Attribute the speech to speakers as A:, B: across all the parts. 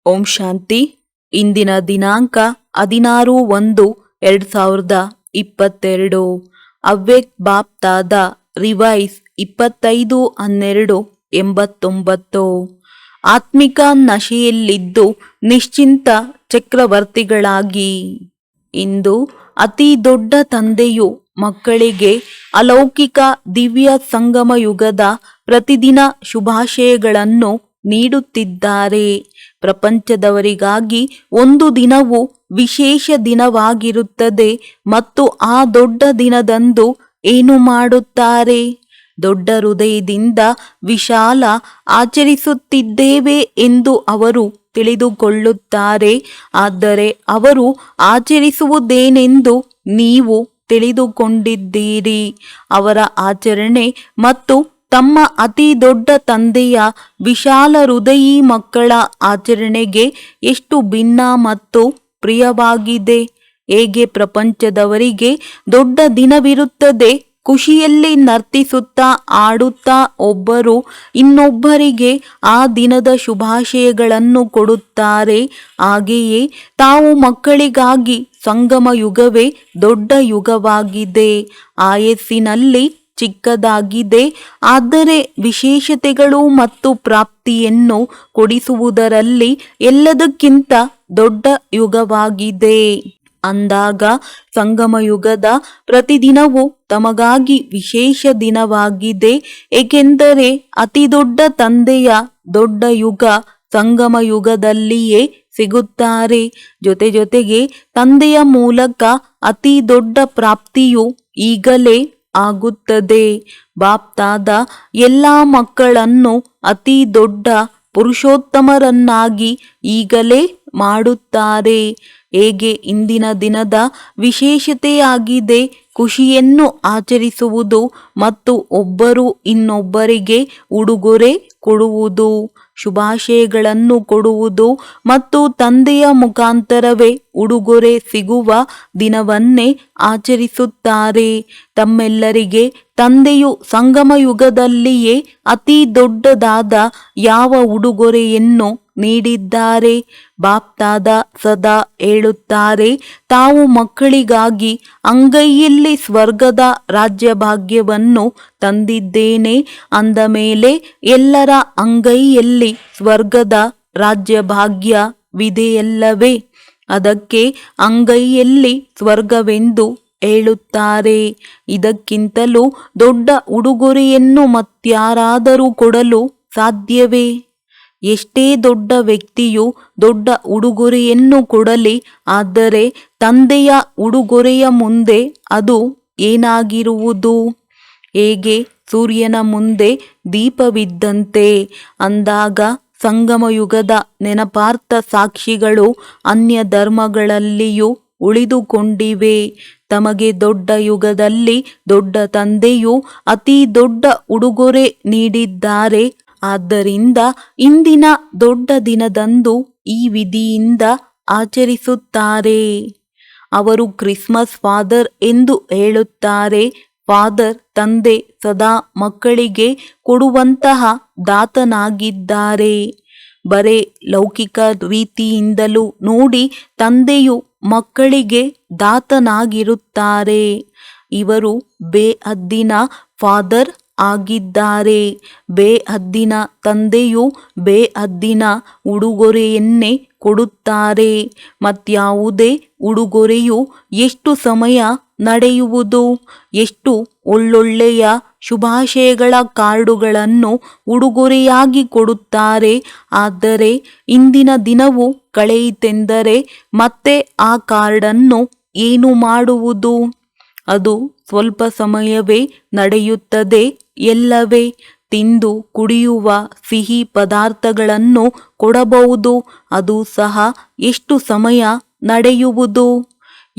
A: ಓಂ ಶಾಂತಿ. ಇಂದಿನ ದಿನಾಂಕ 16/1/2022. ಅವ್ಯಕ್ತ ಬಾಪ್ತಾದ ರಿವೈಸ್ 25/12/89. ಆತ್ಮಿಕ ನಶೆಯಲ್ಲಿದ್ದು ನಿಶ್ಚಿಂತ ಚಕ್ರವರ್ತಿಗಳಾಗಿ. ಇಂದು ಅತಿ ದೊಡ್ಡ ತಂದೆಯು ಮಕ್ಕಳಿಗೆ ಅಲೌಕಿಕ ದಿವ್ಯ ಸಂಗಮ ಯುಗದ ಪ್ರತಿದಿನ ಶುಭಾಶಯಗಳನ್ನು ನೀಡುತ್ತಿದ್ದಾರೆ. ಪ್ರಪಂಚದವರಿಗಾಗಿ ಒಂದು ದಿನವು ವಿಶೇಷ ದಿನವಾಗಿರುತ್ತದೆ ಮತ್ತು ಆ ದೊಡ್ಡ ದಿನದಂದು ಏನು ಮಾಡುತ್ತಾರೆ? ದೊಡ್ಡ ಹೃದಯದಿಂದ ವಿಶಾಲ ಆಚರಿಸುತ್ತಿದ್ದೇವೆ ಎಂದು ಅವರು ತಿಳಿದುಕೊಳ್ಳುತ್ತಾರೆ. ಆದರೆ ಅವರು ಆಚರಿಸುವುದೇನೆಂದು ನೀವು ತಿಳಿದುಕೊಂಡಿದ್ದೀರಿ. ಅವರ ಆಚರಣೆ ಮತ್ತು ತಮ್ಮ ಅತಿ ದೊಡ್ಡ ತಂದೆಯ ವಿಶಾಲ ಹೃದಯಿ ಮಕ್ಕಳ ಆಚರಣೆಗೆ ಎಷ್ಟು ಭಿನ್ನ ಮತ್ತು ಪ್ರಿಯವಾಗಿದೆ. ಹೇಗೆ ಪ್ರಪಂಚದವರಿಗೆ ದೊಡ್ಡ ದಿನವಿರುತ್ತದೆ, ಖುಷಿಯಲ್ಲಿ ನರ್ತಿಸುತ್ತಾ ಆಡುತ್ತಾ ಒಬ್ಬರು ಇನ್ನೊಬ್ಬರಿಗೆ ಆ ದಿನದ ಶುಭಾಶಯಗಳನ್ನು ಕೊಡುತ್ತಾರೆ. ಹಾಗೆಯೇ ತಾವು ಮಕ್ಕಳಿಗಾಗಿ ಸಂಗಮ ಯುಗವೇ ದೊಡ್ಡ ಯುಗವಾಗಿದೆ. ಆಯಸ್ಸಿನಲ್ಲಿ ಚಿಕ್ಕದಾಗಿದೆ, ಆದರೆ ವಿಶೇಷತೆಗಳು ಮತ್ತು ಪ್ರಾಪ್ತಿಯನ್ನು ಕೊಡಿಸುವುದರಲ್ಲಿ ಎಲ್ಲದಕ್ಕಿಂತ ದೊಡ್ಡ ಯುಗವಾಗಿದೆ. ಅಂದಾಗ ಸಂಗಮ ಯುಗದ ಪ್ರತಿದಿನವೂ ತಮಗಾಗಿ ವಿಶೇಷ ದಿನವಾಗಿದೆ. ಏಕೆಂದರೆ ಅತಿ ದೊಡ್ಡ ತಂದೆಯ ದೊಡ್ಡ ಯುಗ ಸಂಗಮ ಯುಗದಲ್ಲಿಯೇ ಸಿಗುತ್ತಾರೆ. ಜೊತೆಗೆ ತಂದೆಯ ಮೂಲಕ ಅತಿ ದೊಡ್ಡ ಪ್ರಾಪ್ತಿಯು ಈಗಲೇ ಆಗುತ್ತದೆ. ಬಾಪ್ತಾದ ಎಲ್ಲ ಮಕ್ಕಳನ್ನು ಅತಿ ದೊಡ್ಡ ಪುರುಷೋತ್ತಮರನ್ನಾಗಿ ಈಗಲೇ ಮಾಡುತ್ತಾರೆ. ಹೇಗೆ ಇಂದಿನ ದಿನದ ವಿಶೇಷತೆಯಾಗಿದೆ ಖುಷಿಯನ್ನು ಆಚರಿಸುವುದು ಮತ್ತು ಒಬ್ಬರು ಇನ್ನೊಬ್ಬರಿಗೆ ಉಡುಗೊರೆ ಕೊಡುವುದು, ಶುಭಾಶಯಗಳನ್ನು ಕೊಡುವುದು ಮತ್ತು ತಂದೆಯ ಮುಖಾಂತರವೇ ಉಡುಗೊರೆ ಸಿಗುವ ದಿನವನ್ನೇ ಆಚರಿಸುತ್ತಾರೆ. ತಮ್ಮೆಲ್ಲರಿಗೆ ತಂದೆಯು ಸಂಗಮ ಯುಗದಲ್ಲಿಯೇ ಅತಿ ದೊಡ್ಡದಾದ ಯಾವ ಉಡುಗೊರೆಯನ್ನು ನೀಡಿದ್ದಾರೆ? ಬಾಪ್ತಾದ ಸದಾ ಹೇಳುತ್ತಾರೆ, ತಾವು ಮಕ್ಕಳಿಗಾಗಿ ಅಂಗೈಯಲ್ಲಿ ಸ್ವರ್ಗದ ರಾಜ್ಯಭಾಗ್ಯವನ್ನು ತಂದಿದ್ದೇನೆ. ಅಂದ ಮೇಲೆ ಎಲ್ಲರ ಅಂಗೈಯಲ್ಲಿ ಸ್ವರ್ಗದ ರಾಜ್ಯಭಾಗ್ಯವಿದೆಯಲ್ಲವೇ? ಅದಕ್ಕೆ ಅಂಗೈಯಲ್ಲಿ ಸ್ವರ್ಗವೆಂದು ಹೇಳುತ್ತಾರೆ. ಇದಕ್ಕಿಂತಲೂ ದೊಡ್ಡ ಉಡುಗೊರೆಯನ್ನು ಮತ್ಯಾರಾದರೂ ಕೊಡಲು ಸಾಧ್ಯವೇ? ಎಷ್ಟೇ ದೊಡ್ಡ ವ್ಯಕ್ತಿಯು ದೊಡ್ಡ ಉಡುಗೊರೆಯನ್ನು ಕೊಡಲಿ, ಆದರೆ ತಂದೆಯ ಉಡುಗೊರೆಯ ಮುಂದೆ ಅದು ಏನಾಗಿರುವುದು? ಹೇಗೆ ಸೂರ್ಯನ ಮುಂದೆ ದೀಪವಿದ್ದಂತೆ. ಅಂದಾಗ ಸಂಗಮ ಯುಗದ ನೆನಪಾರ್ಥ ಸಾಕ್ಷಿಗಳು ಅನ್ಯ ಧರ್ಮಗಳಲ್ಲಿಯೂ ಉಳಿದುಕೊಂಡಿವೆ. ತಮಗೆ ದೊಡ್ಡ ಯುಗದಲ್ಲಿ ದೊಡ್ಡ ತಂದೆಯು ಅತಿ ದೊಡ್ಡ ಉಡುಗೊರೆ ನೀಡಿದ್ದಾರೆ. ಆದ್ದರಿಂದ ಇಂದಿನ ದೊಡ್ಡ ದಿನದಂದು ಈ ವಿಧಿಯಿಂದ ಆಚರಿಸುತ್ತಾರೆ. ಅವರು ಕ್ರಿಸ್ಮಸ್ ಫಾದರ್ ಎಂದು ಹೇಳುತ್ತಾರೆ. ಫಾದರ್ ತಂದೆ ಸದಾ ಮಕ್ಕಳಿಗೆ ಕೊಡುವಂತಹ ದಾತನಾಗಿದ್ದಾರೆ. ಬರೇ ಲೌಕಿಕ ರೀತಿಯಿಂದಲೂ ನೋಡಿ ತಂದೆಯು ಮಕ್ಕಳಿಗೆ ದಾತನಾಗಿರುತ್ತಾರೆ. ಇವರು ಬೇಹದ್ದಿನ ಫಾದರ್ ಆಗಿದ್ದಾರೆ. ಬೇಹದ್ದಿನ ತಂದೆಯು ಬೇಹದ್ದಿನ ಉಡುಗೊರೆಯನ್ನೇ ಕೊಡುತ್ತಾರೆ. ಮತ್ಯಾವುದೇ ಉಡುಗೊರೆಯು ಎಷ್ಟು ಸಮಯ ನಡೆಯುವುದು? ಎಷ್ಟು ಒಳ್ಳೊಳ್ಳೆಯ ಶುಭಾಶಯಗಳ ಕಾರ್ಡುಗಳನ್ನು ಉಡುಗೊರೆಯಾಗಿ ಕೊಡುತ್ತಾರೆ. ಆದರೆ ಇಂದಿನ ದಿನವು ಕಳೆಯಿತೆಂದರೆ ಮತ್ತೆ ಆ ಕಾರ್ಡನ್ನು ಏನು ಮಾಡುವುದು? ಅದು ಸ್ವಲ್ಪ ಸಮಯವೇ ನಡೆಯುತ್ತದೆ ಎಲ್ಲವೇ? ತಿಂದು ಕುಡಿಯುವ ಸಿಹಿ ಪದಾರ್ಥಗಳನ್ನು ಕೊಡಬಹುದು. ಅದು ಸಹ ಎಷ್ಟು ಸಮಯ ನಡೆಯುವುದು?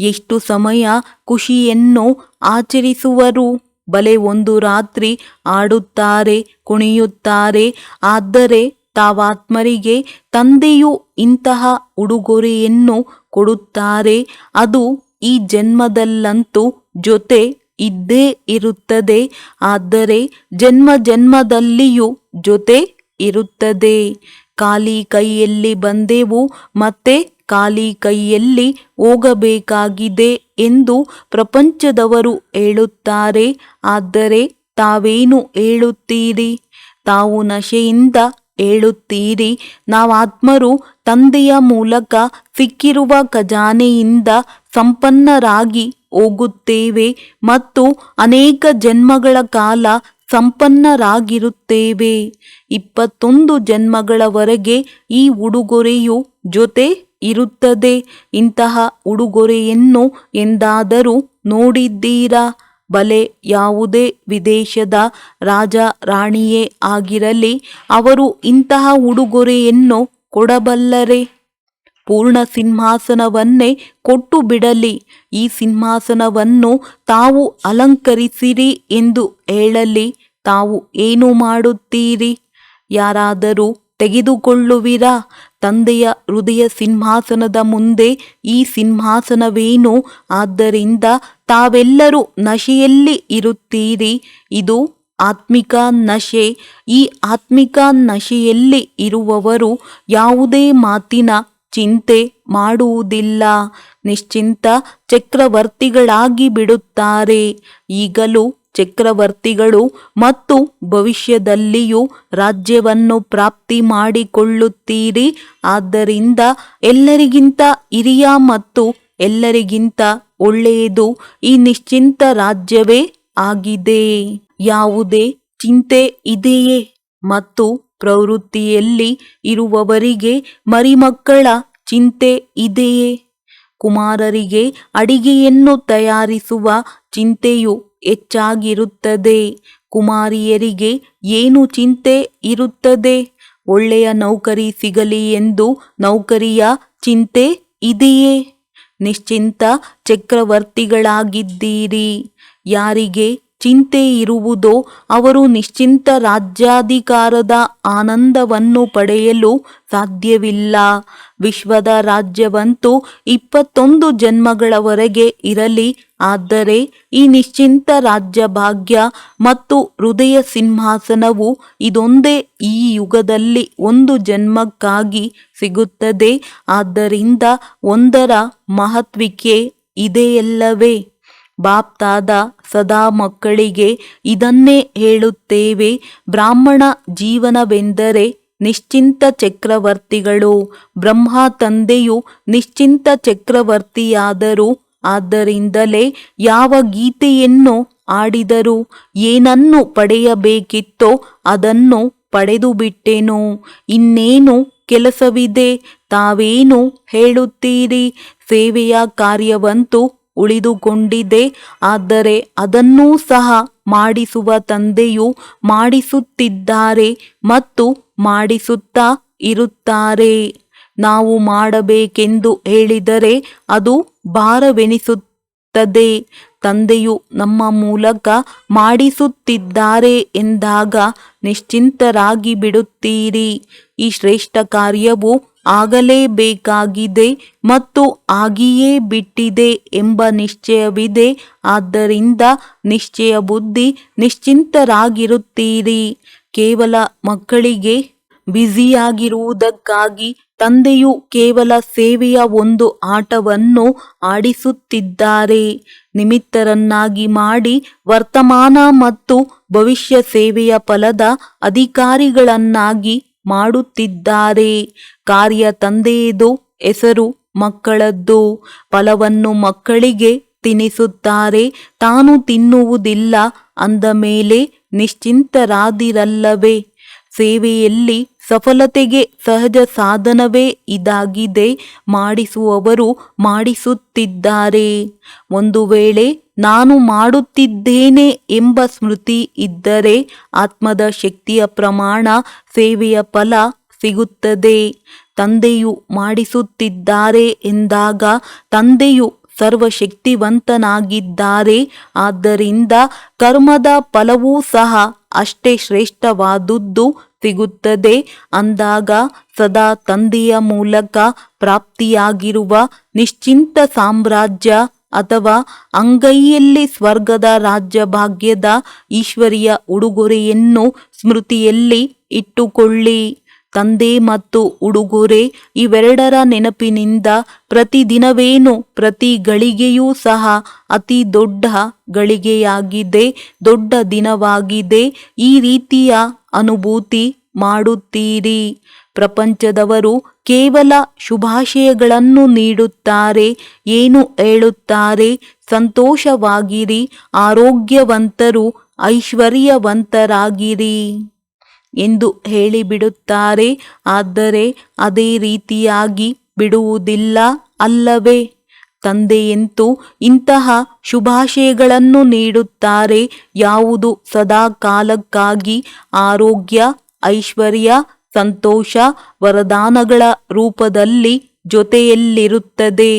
A: ಎಷ್ಟು ಸಮಯ ಖುಷಿಯನ್ನು ಆಚರಿಸುವರು? ಬಲೆ ಒಂದು ರಾತ್ರಿ ಆಡುತ್ತಾರೆ, ಕುಣಿಯುತ್ತಾರೆ. ಆದರೆ ತಾವಾತ್ಮರಿಗೆ ತಂದೆಯು ಇಂತಹ ಉಡುಗೊರೆಯನ್ನು ಕೊಡುತ್ತಾರೆ. ಅದು ಈ ಜನ್ಮದಲ್ಲಂತೂ ಜೊತೆ ಇದ್ದೇ ಇರುತ್ತದೆ. ಆದರೆ ಜನ್ಮ ಜನ್ಮದಲ್ಲಿಯೂ ಜೊತೆ ಇರುತ್ತದೆ. ಖಾಲಿ ಕೈಯಲ್ಲಿ ಬಂದೆವು, ಮತ್ತೆ ಖಾಲಿ ಕೈಯಲ್ಲಿ ಹೋಗಬೇಕಾಗಿದೆ ಎಂದು ಪ್ರಪಂಚದವರು ಹೇಳುತ್ತಾರೆ. ಆದರೆ ತಾವೇನು ಹೇಳುತ್ತೀರಿ? ತಾವು ನಶೆಯಿಂದ ಹೇಳುತ್ತೀರಿ, ನಾವಾತ್ಮರು ತಂದೆಯ ಮೂಲಕ ಸಿಕ್ಕಿರುವ ಖಜಾನೆಯಿಂದ ಸಂಪನ್ನರಾಗಿ ಹೋಗುತ್ತೇವೆ ಮತ್ತು ಅನೇಕ ಜನ್ಮಗಳ ಕಾಲ ಸಂಪನ್ನರಾಗಿರುತ್ತೇವೆ. 21 ಜನ್ಮಗಳವರೆಗೆ ಈ ಉಡುಗೊರೆಯು ಜೊತೆ ಇರುತ್ತದೆ. ಇಂತಹ ಉಡುಗೊರೆಯನ್ನು ಎಂದಾದರೂ ನೋಡಿದ್ದೀರಾ? ಬಲೆ, ಯಾವುದೇ ವಿದೇಶದ ರಾಜ ರಾಣಿಯೇ ಆಗಿರಲಿ, ಅವರು ಇಂತಹ ಉಡುಗೊರೆಯನ್ನು ಕೊಡಬಲ್ಲರೆ? ಪೂರ್ಣ ಸಿಂಹಾಸನವನ್ನೇ ಕೊಟ್ಟು ಬಿಡಲಿ, ಈ ಸಿಂಹಾಸನವನ್ನು ತಾವು ಅಲಂಕರಿಸಿರಿ ಎಂದು ಹೇಳಲಿ, ತಾವು ಏನು ಮಾಡುತ್ತೀರಿ? ಯಾರಾದರೂ ತೆಗೆದುಕೊಳ್ಳುವಿರಾ? ತಂದೆಯ ಹೃದಯ ಸಿಂಹಾಸನದ ಮುಂದೆ ಈ ಸಿಂಹಾಸನವೇನು? ಆದ್ದರಿಂದ ತಾವೆಲ್ಲರೂ ನಶೆಯಲ್ಲಿ ಇರುತ್ತೀರಿ. ಇದು ಆತ್ಮಿಕ ನಶೆ. ಈ ಆತ್ಮಿಕ ನಶೆಯಲ್ಲಿ ಇರುವವರು ಯಾವುದೇ ಮಾತಿನ ಚಿಂತೆ ಮಾಡುವುದಿಲ್ಲ. ನಿಶ್ಚಿಂತ ಚಕ್ರವರ್ತಿಗಳಾಗಿ ಬಿಡುತ್ತಾರೆ. ಈಗಲೂ ಚಕ್ರವರ್ತಿಗಳು ಮತ್ತು ಭವಿಷ್ಯದಲ್ಲಿಯೂ ರಾಜ್ಯವನ್ನು ಪ್ರಾಪ್ತಿ ಮಾಡಿಕೊಳ್ಳುತ್ತೀರಿ. ಆದ್ದರಿಂದ ಎಲ್ಲರಿಗಿಂತ ಹಿರಿಯ ಮತ್ತು ಎಲ್ಲರಿಗಿಂತ ಒಳ್ಳೆಯದು ಈ ನಿಶ್ಚಿಂತ ರಾಜ್ಯವೇ ಆಗಿದೆ. ಯಾವುದೇ ಚಿಂತೆ ಇದೆಯೇ? ಮತ್ತು ಪ್ರವೃತ್ತಿಯಲ್ಲಿ ಇರುವವರಿಗೆ ಮರಿಮಕ್ಕಳ ಚಿಂತೆ ಇದೆಯೇ? ಕುಮಾರರಿಗೆ ಅಡಿಗೆಯನ್ನು ತಯಾರಿಸುವ ಚಿಂತೆಯು ಹೆಚ್ಚಾಗಿರುತ್ತದೆ. ಕುಮಾರಿಯರಿಗೆ ಏನು ಚಿಂತೆ ಇರುತ್ತದೆ? ಒಳ್ಳೆಯ ನೌಕರಿ ಸಿಗಲಿ ಎಂದು ನೌಕರಿಯ ಚಿಂತೆ ಇದೆಯೇ? ನಿಶ್ಚಿಂತ ಚಕ್ರವರ್ತಿಗಳಾಗಿದ್ದೀರಿ. ಯಾರಿಗೆ ಚಿಂತೆ ಇರುವುದೋ ಅವರು ನಿಶ್ಚಿಂತ ರಾಜ್ಯಾಧಿಕಾರದ ಆನಂದವನ್ನು ಪಡೆಯಲು ಸಾಧ್ಯವಿಲ್ಲ. ವಿಶ್ವದ ರಾಜ್ಯವಂತೂ 21 ಜನ್ಮಗಳವರೆಗೆ ಇರಲಿ, ಆದರೆ ಈ ನಿಶ್ಚಿಂತ ರಾಜ್ಯ ಭಾಗ್ಯ ಮತ್ತು ಹೃದಯ ಸಿಂಹಾಸನವು ಇದೊಂದೇ ಈ ಯುಗದಲ್ಲಿ 1 ಜನ್ಮಕ್ಕಾಗಿ ಸಿಗುತ್ತದೆ. ಆದ್ದರಿಂದ ಒಂದರ ಮಹತ್ವಿಕೆ ಇದೆಯಲ್ಲವೇ? ಬಾಪ್ತಾದ ಸದಾ ಮಕ್ಕಳಿಗೆ ಇದನ್ನೇ ಹೇಳುತ್ತೇವೆ. ಬ್ರಾಹ್ಮಣ ಜೀವನವೆಂದರೆ ನಿಶ್ಚಿಂತ ಚಕ್ರವರ್ತಿಗಳು. ಬ್ರಹ್ಮ ತಂದೆಯು ನಿಶ್ಚಿಂತ ಚಕ್ರವರ್ತಿಯಾದರು. ಆದ್ದರಿಂದಲೇ ಯಾವ ಗೀತೆಯನ್ನು ಆಡಿದರು, ಏನನ್ನು ಪಡೆಯಬೇಕಿತ್ತೋ ಅದನ್ನು ಪಡೆದು ಬಿಟ್ಟೆನು, ಇನ್ನೇನು ಕೆಲಸವಿದೆ? ತಾವೇನು ಹೇಳುತ್ತೀರಿ? ಸೇವೆಯ ಕಾರ್ಯವಂತೂ ಉಳಿದುಕೊಂಡಿದೆ, ಆದರೆ ಅದನ್ನೂ ಸಹ ಮಾಡಿಸುವ ತಂದೆಯು ಮಾಡಿಸುತ್ತಿದ್ದಾರೆ ಮತ್ತು ಮಾಡಿಸುತ್ತಾ ಇರುತ್ತಾರೆ. ನಾವು ಮಾಡಬೇಕೆಂದು ಹೇಳಿದರೆ ಅದು ಭಾರವೆನಿಸುತ್ತದೆ. ತಂದೆಯು ನಮ್ಮ ಮೂಲಕ ಮಾಡಿಸುತ್ತಿದ್ದಾರೆ ಎಂದಾಗ ನಿಶ್ಚಿಂತರಾಗಿ ಬಿಡುತ್ತೀರಿ. ಈ ಶ್ರೇಷ್ಠ ಕಾರ್ಯವು ಆಗಲೇಬೇಕಾಗಿದೆ ಮತ್ತು ಆಗಿಯೇ ಬಿಟ್ಟಿದೆ ಎಂಬ ನಿಶ್ಚಯವಿದೆ. ಆದ್ದರಿಂದ ನಿಶ್ಚಯ ಬುದ್ಧಿ ನಿಶ್ಚಿಂತರಾಗಿರುತ್ತೀರಿ. ಕೇವಲ ಮಕ್ಕಳಿಗೆ ಬ್ಯುಸಿಯಾಗಿರುವುದಕ್ಕಾಗಿ ತಂದೆಯು ಕೇವಲ ಸೇವೆಯ ಒಂದು ಆಟವನ್ನು ಆಡಿಸುತ್ತಿದ್ದಾರೆ. ನಿಮಿತ್ತರನ್ನಾಗಿ ಮಾಡಿ ವರ್ತಮಾನ ಮತ್ತು ಭವಿಷ್ಯ ಸೇವೆಯ ಫಲದ ಅಧಿಕಾರಿಗಳನ್ನಾಗಿ ಮಾಡುತ್ತಿದ್ದಾರೆ. ಕಾರ್ಯ ತಂದೆಯದು, ಹೆಸರು ಮಕ್ಕಳದ್ದು. ಫಲವನ್ನು ಮಕ್ಕಳಿಗೆ ತಿನ್ನಿಸುತ್ತಾರೆ, ತಾನು ತಿನ್ನುವುದಿಲ್ಲ. ಅಂದ ಮೇಲೆ ನಿಶ್ಚಿಂತರಾದಿರಲ್ಲವೇ? ಸೇವೆಯಲ್ಲಿ ಸಫಲತೆಗೆ ಸಹಜ ಸಾಧನವೇ ಇದಾಗಿದೆ. ಮಾಡಿಸುವವರು ಮಾಡಿಸುತ್ತಿದ್ದಾರೆ. ಒಂದು ವೇಳೆ ನಾನು ಮಾಡುತ್ತಿದ್ದೇನೆ ಎಂಬ ಸ್ಮೃತಿ ಇದ್ದರೆ ಆತ್ಮದ ಶಕ್ತಿಯ ಪ್ರಮಾಣ ಸೇವೆಯ ಫಲ ಸಿಗುತ್ತದೆ. ತಂದೆಯು ಮಾಡಿಸುತ್ತಿದ್ದಾರೆ ಎಂದಾಗ ತಂದೆಯು ಸರ್ವಶಕ್ತಿವಂತನಾಗಿದ್ದಾರೆ. ಆದ್ದರಿಂದ ಕರ್ಮದ ಫಲವೂ ಸಹ ಅಷ್ಟೇ ಶ್ರೇಷ್ಠವಾದುದು ಸಿಗುತ್ತದೆ. ಅಂದಾಗ ಸದಾ ತಂದೆಯ ಮೂಲಕ ಪ್ರಾಪ್ತಿಯಾಗಿರುವ ನಿಶ್ಚಿಂತ ಸಾಮ್ರಾಜ್ಯ ಅಥವಾ ಅಂಗೈಯಲ್ಲಿ ಸ್ವರ್ಗದ ರಾಜ್ಯ ಭಾಗ್ಯದ ಈಶ್ವರಿಯ ಉಡುಗೊರೆಯನ್ನು ಸ್ಮೃತಿಯಲ್ಲಿ ಇಟ್ಟುಕೊಳ್ಳಿ. ತಂದೆ ಮತ್ತು ಉಡುಗೊರೆ ಇವೆರಡರ ನೆನಪಿನಿಂದ ಪ್ರತಿದಿನವೇನು ಪ್ರತಿ ಗಳಿಗೆಯೂ ಸಹ ಅತಿ ದೊಡ್ಡ ಗಳಿಗೆಯಾಗಿದೆ, ದೊಡ್ಡ ದಿನವಾಗಿದೆ. ಈ ರೀತಿಯ ಅನುಭೂತಿ ಮಾಡುತ್ತೀರಿ. ಪ್ರಪಂಚದವರು ಕೇವಲ ಶುಭಾಶಯಗಳನ್ನು ನೀಡುತ್ತಾರೆ. ಏನು ಹೇಳುತ್ತಾರೆ? ಸಂತೋಷವಾಗಿರಿ, ಆರೋಗ್ಯವಂತರು, ಐಶ್ವರ್ಯವಂತರಾಗಿರಿ ಎಂದು ಹೇಳಿಬಿಡುತ್ತಾರೆ. ಆದರೆ ಅದೇ ರೀತಿಯಾಗಿ ಬಿಡುವುದಿಲ್ಲ ಅಲ್ಲವೇ? ತಂದೆಯಂತೂ ಇಂತಹ ಶುಭಾಶಯಗಳನ್ನು ನೀಡುತ್ತಾರೆ. ಯಾವುದು ಸದಾ ಕಾಲಕ್ಕಾಗಿ ಆರೋಗ್ಯ, ಐಶ್ವರ್ಯ, ಸಂತೋಷ, ವರದಾನಗಳ ರೂಪದಲ್ಲಿ ಜೊತೆಯಲ್ಲಿರುತ್ತದೆ.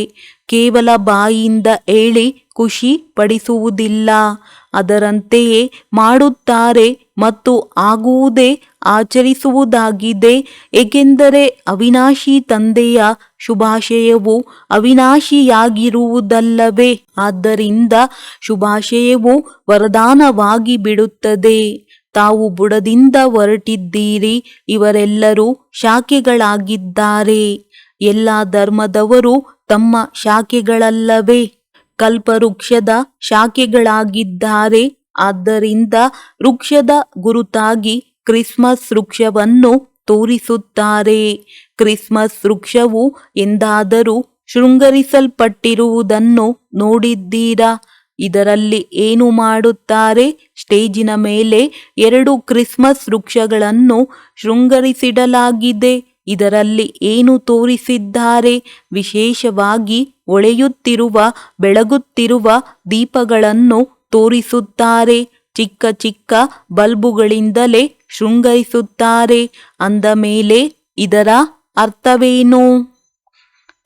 A: ಕೇವಲ ಬಾಯಿಯಿಂದ ಹೇಳಿ ಖುಷಿ ಪಡಿಸುವುದಿಲ್ಲ. ಅದರಂತೆಯೇ ಮಾಡುತ್ತಾರೆ ಮತ್ತು ಆಗುವುದೇ ಆಚರಿಸುವುದಾಗಿದೆ. ಏಕೆಂದರೆ ಅವಿನಾಶಿ ತಂದೆಯ ಶುಭಾಶಯವು ಅವಿನಾಶಿಯಾಗಿರುವುದಲ್ಲವೇ? ಆದ್ದರಿಂದ ಶುಭಾಶಯವು ವರದಾನವಾಗಿ ಬಿಡುತ್ತದೆ. ತಾವು ಬುಡದಿಂದ ಹೊರಟಿದ್ದೀರಿ. ಇವರೆಲ್ಲರೂ ಶಾಖೆಗಳಾಗಿದ್ದಾರೆ. ಎಲ್ಲ ಧರ್ಮದವರು ತಮ್ಮ ಶಾಖೆಗಳಲ್ಲವೇ? ಕಲ್ಪವೃಕ್ಷದ ಶಾಖೆಗಳಾಗಿದ್ದಾರೆ. ಆದ್ದರಿಂದ ವೃಕ್ಷದ ಗುರುತಾಗಿ ಕ್ರಿಸ್ಮಸ್ ವೃಕ್ಷವನ್ನು ತೋರಿಸುತ್ತಾರೆ. ಕ್ರಿಸ್ಮಸ್ ವೃಕ್ಷವು ಎಂದಾದರೂ ಶೃಂಗರಿಸಲ್ಪಟ್ಟಿರುವುದನ್ನು ನೋಡಿದ್ದೀರಾ? ಇದರಲ್ಲಿ ಏನು ಮಾಡುತ್ತಾರೆ? ಸ್ಟೇಜಿನ ಮೇಲೆ 2 ಕ್ರಿಸ್ಮಸ್ ವೃಕ್ಷಗಳನ್ನು ಶೃಂಗರಿಸಿಡಲಾಗಿದೆ. ಇದರಲ್ಲಿ ಏನು ತೋರಿಸಿದ್ದಾರೆ? ವಿಶೇಷವಾಗಿ ಹೊಳೆಯುತ್ತಿರುವ, ಬೆಳಗುತ್ತಿರುವ ದೀಪಗಳನ್ನು ತೋರಿಸುತ್ತಾರೆ. ಚಿಕ್ಕ ಚಿಕ್ಕ ಬಲ್ಬುಗಳಿಂದಲೇ ಶೃಂಗರಿಸುತ್ತಾರೆ. ಅಂದ ಮೇಲೆ ಇದರ ಅರ್ಥವೇನು?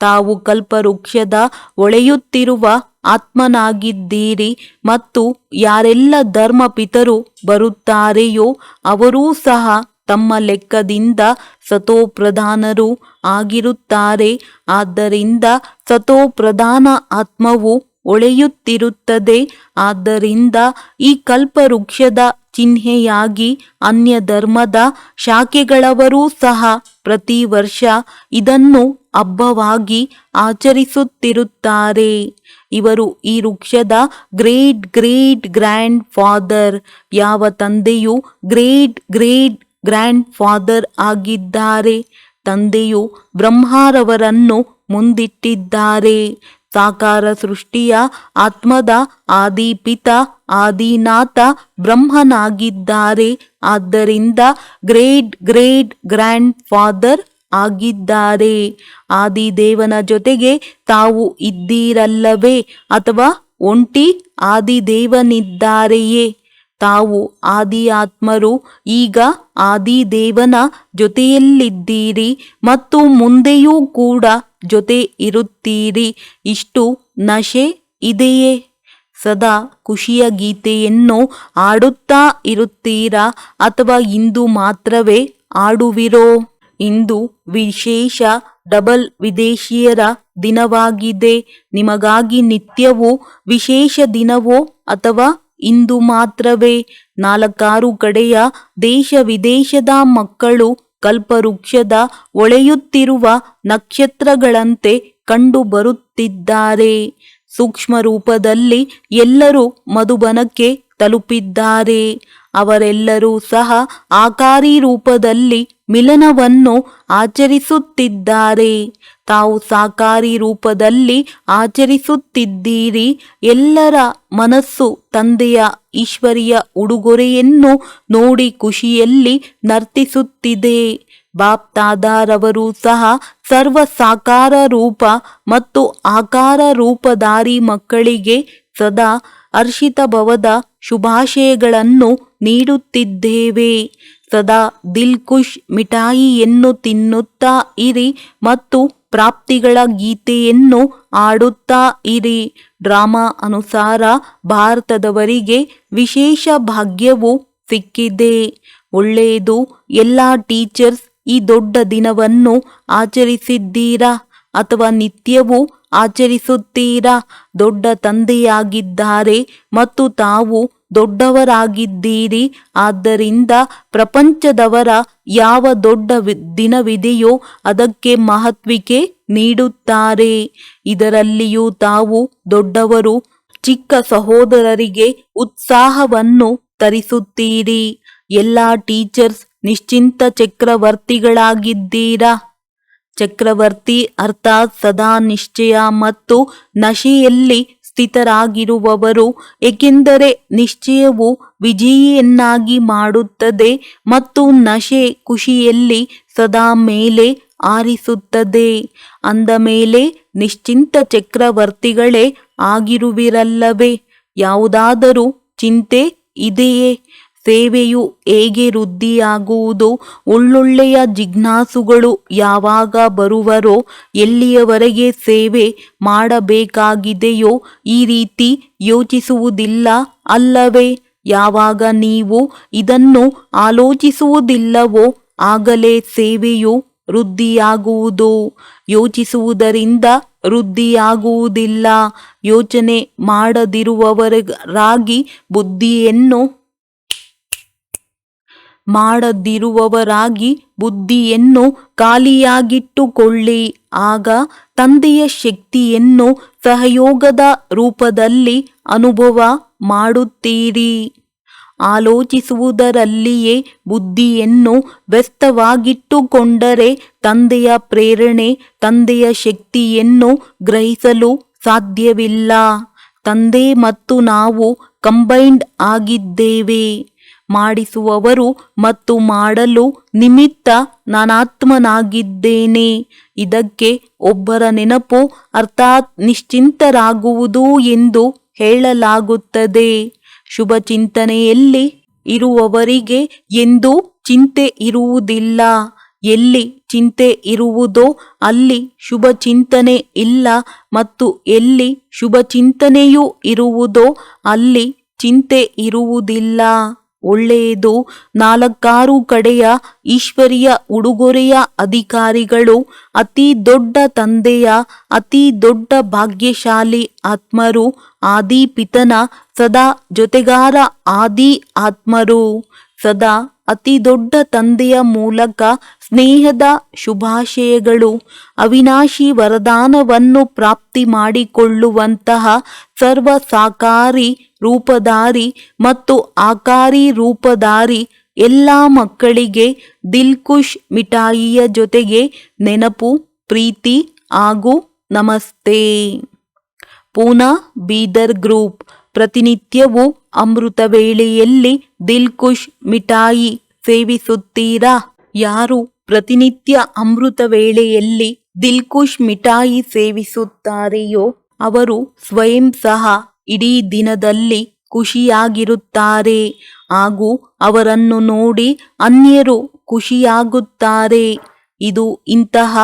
A: ತಾವು ಕಲ್ಪವೃಕ್ಷದ ಹೊಳೆಯುತ್ತಿರುವ ಆತ್ಮನಾಗಿದ್ದೀರಿ ಮತ್ತು ಯಾರೆಲ್ಲ ಧರ್ಮಪಿತರು ಬರುತ್ತಾರೆಯೋ ಅವರೂ ಸಹ ತಮ್ಮ ಲೆಕ್ಕದಿಂದ ಸತೋಪ್ರಧಾನರು ಆಗಿರುತ್ತಾರೆ. ಆದ್ದರಿಂದ ಸತೋಪ್ರಧಾನ ಆತ್ಮವು ಹೊಳೆಯುತ್ತಿರುತ್ತದೆ. ಆದ್ದರಿಂದ ಈ ಕಲ್ಪವೃಕ್ಷದ ಚಿಹ್ನೆಯಾಗಿ ಅನ್ಯ ಧರ್ಮದ ಶಾಖೆಗಳವರೂ ಸಹ ಪ್ರತಿ ವರ್ಷ ಇದನ್ನು ಹಬ್ಬವಾಗಿ ಆಚರಿಸುತ್ತಿರುತ್ತಾರೆ. ಇವರು ಈ ವೃಕ್ಷದ ಗ್ರೇಟ್ ಗ್ರೇಟ್ ಗ್ರ್ಯಾಂಡ್ ಫಾದರ್. ಯಾವ ತಂದೆಯು ಗ್ರೇಟ್ ಗ್ರೇಟ್ ಗ್ರ್ಯಾಂಡ್ ಫಾದರ್ ಆಗಿದ್ದಾರೆ? ತಂದೆಯು ಬ್ರಹ್ಮರವರನ್ನು ಮುಂದಿಟ್ಟಿದ್ದಾರೆ. ಸಾಕಾರ ಸೃಷ್ಟಿಯ ಆತ್ಮದ ಆದಿಪಿತ, ಆದಿನಾಥ ಬ್ರಹ್ಮನಾಗಿದ್ದಾರೆ. ಆದ್ದರಿಂದ ಗ್ರೇಟ್ ಗ್ರೇಟ್ ಗ್ರ್ಯಾಂಡ್ ಫಾದರ್ ಆಗಿದ್ದಾರೆ. ಆದಿದೇವನ ಜೊತೆಗೆ ತಾವು ಇದ್ದೀರಲ್ಲವೇ? ಅಥವಾ ಒಂಟಿ ಆದಿದೇವನಿದ್ದಾರೆಯೇ? ತಾವು ಆದಿ ಆತ್ಮರು. ಈಗ ಆದಿದೇವನ ಜೊತೆಯಲ್ಲಿದ್ದೀರಿ ಮತ್ತು ಮುಂದೆಯೂ ಕೂಡ ಜೊತೆ ಇರುತ್ತೀರಿ. ಇಷ್ಟು ನಶೆ ಇದೆಯೇ? ಸದಾ ಖುಷಿಯ ಗೀತೆಯನ್ನು ಆಡುತ್ತಾ ಇರುತ್ತೀರಾ? ಅಥವಾ ಇಂದು ಮಾತ್ರವೇ ಆಡುವಿರೋ? ಇಂದು ವಿಶೇಷ ಡಬಲ್ ವಿದೇಶಿಯರ ದಿನವಾಗಿದೆ. ನಿಮಗಾಗಿ ನಿತ್ಯವೂ ವಿಶೇಷ ದಿನವೋ ಅಥವಾ ಇಂದು ಮಾತ್ರವೇ? 4 ಕಡೆಯ ದೇಶ ವಿದೇಶದ ಮಕ್ಕಳು ಕಲ್ಪವೃಕ್ಷದ ಹೊಳೆಯುತ್ತಿರುವ ನಕ್ಷತ್ರಗಳಂತೆ ಕಂಡು ಬರುತ್ತಿದ್ದಾರೆ. ಸೂಕ್ಷ್ಮ ರೂಪದಲ್ಲಿ ಎಲ್ಲರೂ ಮಧುಬನಕ್ಕೆ ತಲುಪಿದ್ದಾರೆ. ಅವರೆಲ್ಲರೂ ಸಹ ಆಕಾರಿ ರೂಪದಲ್ಲಿ ಮಿಲನವನ್ನು ಆಚರಿಸುತ್ತಿದ್ದಾರೆ. ತಾವು ಸಾಕಾರಿ ರೂಪದಲ್ಲಿ ಆಚರಿಸುತ್ತಿದ್ದೀರಿ. ಎಲ್ಲರ ಮನಸ್ಸು ತಂದೆಯ ಈಶ್ವರಿಯ ಉಡುಗೊರೆಯನ್ನು ನೋಡಿ ಖುಷಿಯಲ್ಲಿ ನರ್ತಿಸುತ್ತಿದೆ. ಬಾಪ್ ದಾದಾರವರು ಸಹ ಸರ್ವ ಸಾಕಾರ ರೂಪ ಮತ್ತು ಆಕಾರ ರೂಪಧಾರಿ ಮಕ್ಕಳಿಗೆ ಸದಾ ಹರ್ಷಿತ ಭವದ ಶುಭಾಶಯಗಳನ್ನು ನೀಡುತ್ತಿದ್ದೇವೆ. ಸದಾ ದಿಲ್ ಖುಷ್ ಮಿಠಾಯಿಯನ್ನು ತಿನ್ನುತ್ತಾ ಇರಿ ಮತ್ತು ಪ್ರಾಪ್ತಿಗಳ ಗೀತೆಯನ್ನು ಆಡುತ್ತಾ ಇರಿ. ಡ್ರಾಮಾ ಅನುಸಾರ ಭಾರತದವರಿಗೆ ವಿಶೇಷ ಭಾಗ್ಯವು ಸಿಕ್ಕಿದೆ. ಒಳ್ಳೆಯದು. ಎಲ್ಲ ಟೀಚರ್ಸ್ ಈ ದೊಡ್ಡ ದಿನವನ್ನು ಆಚರಿಸಿದ್ದೀರಾ ಅಥವಾ ನಿತ್ಯವೂ ಆಚರಿಸುತ್ತೀರಾ? ದೊಡ್ಡ ತಂದೆಯಾಗಿದ್ದಾರೆ ಮತ್ತು ತಾವು ದೊಡ್ಡವರಾಗಿದ್ದೀರಿ. ಆದ್ದರಿಂದ ಪ್ರಪಂಚದವರ ಯಾವ ದೊಡ್ಡ ದಿನವಿದೆಯೋ ಅದಕ್ಕೆ ಮಹತ್ವಿಕೆ ನೀಡುತ್ತಾರೆ. ಇದರಲ್ಲಿಯೂ ತಾವು ದೊಡ್ಡವರು. ಚಿಕ್ಕ ಸಹೋದರರಿಗೆ ಉತ್ಸಾಹವನ್ನು ತರಿಸುತ್ತೀರಿ. ಎಲ್ಲ ಟೀಚರ್ಸ್ ನಿಶ್ಚಿಂತ ಚಕ್ರವರ್ತಿಗಳಾಗಿದ್ದೀರಾ. ಚಕ್ರವರ್ತಿ ಅರ್ಥಾತ್ ಸದಾ ನಿಶ್ಚಯ ಮತ್ತು ನಶೆಯಲ್ಲಿ ಸ್ಥಿತರಾಗಿರುವವರು. ಏಕೆಂದರೆ ನಿಶ್ಚಯವು ವಿಜಯಿಯನ್ನಾಗಿ ಮಾಡುತ್ತದೆ ಮತ್ತು ನಶೆ ಖುಷಿಯಲ್ಲಿ ಸದಾ ಮೇಲೆ ಆರಿಸುತ್ತದೆ. ಅಂದ ಮೇಲೆ ನಿಶ್ಚಿಂತ ಚಕ್ರವರ್ತಿಗಳೇ ಆಗಿರುವಿರಲ್ಲವೇ? ಯಾವುದಾದರೂ ಚಿಂತೆ ಇದೆಯೇ? ಸೇವೆಯು ಹೇಗೆ ವೃದ್ಧಿಯಾಗುವುದು? ಒಳ್ಳೊಳ್ಳೆಯ ಜಿಜ್ಞಾಸುಗಳು ಯಾವಾಗ ಬರುವರೋ, ಎಲ್ಲಿಯವರೆಗೆ ಸೇವೆ ಮಾಡಬೇಕಾಗಿದೆಯೋ ಈ ರೀತಿ ಯೋಚಿಸುವುದಿಲ್ಲ ಅಲ್ಲವೇ? ಯಾವಾಗ ನೀವು ಇದನ್ನು ಆಲೋಚಿಸುವುದಿಲ್ಲವೋ ಆಗಲೇ ಸೇವೆಯು ವೃದ್ಧಿಯಾಗುವುದು. ಯೋಚಿಸುವುದರಿಂದ ವೃದ್ಧಿಯಾಗುವುದಿಲ್ಲ. ಯೋಚನೆ ಮಾಡದಿರುವವರಾಗಿ ಬುದ್ಧಿಯನ್ನು ಖಾಲಿಯಾಗಿಟ್ಟುಕೊಳ್ಳಿ. ಆಗ ತಂದೆಯ ಶಕ್ತಿಯನ್ನು ಸಹಯೋಗದ ರೂಪದಲ್ಲಿ ಅನುಭವ ಮಾಡುತ್ತೀರಿ. ಆಲೋಚಿಸುವುದರಲ್ಲಿಯೇ ಬುದ್ಧಿಯನ್ನು ವ್ಯಸ್ತವಾಗಿಟ್ಟುಕೊಂಡರೆ ತಂದೆಯ ಪ್ರೇರಣೆ, ತಂದೆಯ ಶಕ್ತಿಯನ್ನು ಗ್ರಹಿಸಲು ಸಾಧ್ಯವಿಲ್ಲ. ತಂದೆ ಮತ್ತು ನಾವು ಕಂಬೈನ್ಡ್ ಆಗಿದ್ದೇವೆ. ಮಾಡಿಸುವವರು ಮತ್ತು ಮಾಡಲು ನಿಮಿತ್ತ ನಾನಾತ್ಮನಾಗಿದ್ದೇನೆ. ಇದಕ್ಕೆ ಒಬ್ಬರ ನೆನಪು ಅರ್ಥಾತ್ ನಿಶ್ಚಿಂತರಾಗುವುದು ಎಂದು ಹೇಳಲಾಗುತ್ತದೆ. ಶುಭ ಚಿಂತನೆಯಲ್ಲಿ ಇರುವವರಿಗೆ ಎಂದೂ ಚಿಂತೆ ಇರುವುದಿಲ್ಲ. ಎಲ್ಲಿ ಚಿಂತೆ ಇರುವುದೋ ಅಲ್ಲಿ ಶುಭ ಚಿಂತನೆ ಇಲ್ಲ ಮತ್ತು ಎಲ್ಲಿ ಶುಭ ಚಿಂತನೆಯೂ ಇರುವುದೋ ಅಲ್ಲಿ ಚಿಂತೆ ಇರುವುದಿಲ್ಲ. ಒಳ್ಳೆಯದು. 4 ಕಡೆಯ ಈಶ್ವರೀಯ ಉಡುಗೊರೆಯ ಅಧಿಕಾರಿಗಳು ಅತಿ ದೊಡ್ಡ ತಂದೆಯ ಅತಿ ದೊಡ್ಡ ಭಾಗ್ಯಶಾಲಿ ಆತ್ಮರು. ಆದಿಪಿತನ ಸದಾ ಜೊತೆಗಾರ ಆದಿ ಆತ್ಮರು. ಸದಾ ಅತಿ ದೊಡ್ಡ ತಂದೆಯ ಮೂಲಕ ಸ್ನೇಹದ ಶುಭಾಶಯಗಳು. ಅವಿನಾಶಿ ವರದಾನವನ್ನು ಪ್ರಾಪ್ತಿ ಮಾಡಿಕೊಳ್ಳುವಂತಹ ಸರ್ವ ಸಾಕಾರಿ ರೂಪಧಾರಿ ಮತ್ತು ಆಕಾರಿ ರೂಪಧಾರಿ ಎಲ್ಲ ಮಕ್ಕಳಿಗೆ ದಿಲ್ಖುಷ್ ಮಿಠಾಯಿಯ ಜೊತೆಗೆ ನೆನಪು, ಪ್ರೀತಿ ಹಾಗೂ ನಮಸ್ತೆ. ಪೂನಾ ಬೀದರ್ ಗ್ರೂಪ್. ಪ್ರತಿನಿತ್ಯವೂ ಅಮೃತ ವೇಳೆಯಲ್ಲಿ ದಿಲ್ಖುಷ್ ಮಿಠಾಯಿ ಸೇವಿಸುತ್ತೀರಾ? ಯಾರು ಪ್ರತಿನಿತ್ಯ ಅಮೃತ ವೇಳೆಯಲ್ಲಿ ದಿಲ್ಖುಷ್ ಮಿಠಾಯಿ ಸೇವಿಸುತ್ತಾರೆಯೋ ಅವರು ಸ್ವಯಂ ಸಹ ಇಡೀ ದಿನದಲ್ಲಿ ಖುಷಿಯಾಗಿರುತ್ತಾರೆ ಹಾಗೂ ಅವರನ್ನು ನೋಡಿ ಅನ್ಯರು ಖುಷಿಯಾಗುತ್ತಾರೆ. ಇದು ಇಂತಹ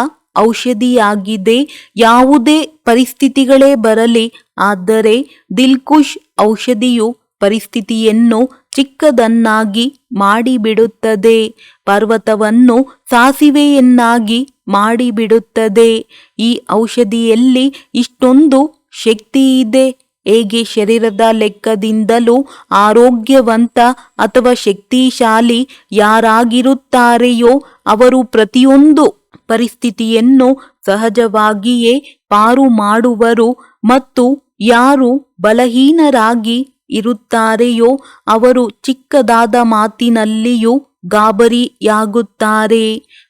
A: ಔಷಧಿಯಾಗಿದೆ. ಯಾವುದೇ ಪರಿಸ್ಥಿತಿಗಳೇ ಬರಲಿ, ಆದರೆ ದಿಲ್ಖುಷ್ ಔಷಧಿಯು ಪರಿಸ್ಥಿತಿಯನ್ನು ಚಿಕ್ಕದನ್ನಾಗಿ ಮಾಡಿಬಿಡುತ್ತದೆ. ಪರ್ವತವನ್ನು ಸಾಸಿವೆಯನ್ನಾಗಿ ಮಾಡಿಬಿಡುತ್ತದೆ. ಈ ಔಷಧಿಯಲ್ಲಿ ಇಷ್ಟೊಂದು ಶಕ್ತಿ ಇದೆ. ಹೇಗೆ ಶರೀರದ ಲೆಕ್ಕದಿಂದಲೂ ಆರೋಗ್ಯವಂತ ಅಥವಾ ಶಕ್ತಿಶಾಲಿ ಯಾರಾಗಿರುತ್ತಾರೆಯೋ ಅವರು ಪ್ರತಿಯೊಂದು ಪರಿಸ್ಥಿತಿಯನ್ನು ಸಹಜವಾಗಿಯೇ ಪಾರು ಮಾಡುವರು ಮತ್ತು ಯಾರು ಬಲಹೀನರಾಗಿ ಇರುತ್ತಾರೆಯೋ ಅವರು ಚಿಕ್ಕದಾದ ಮಾತಿನಲ್ಲಿಯೂ ಗಾಬರಿಯಾಗುತ್ತಾರೆ.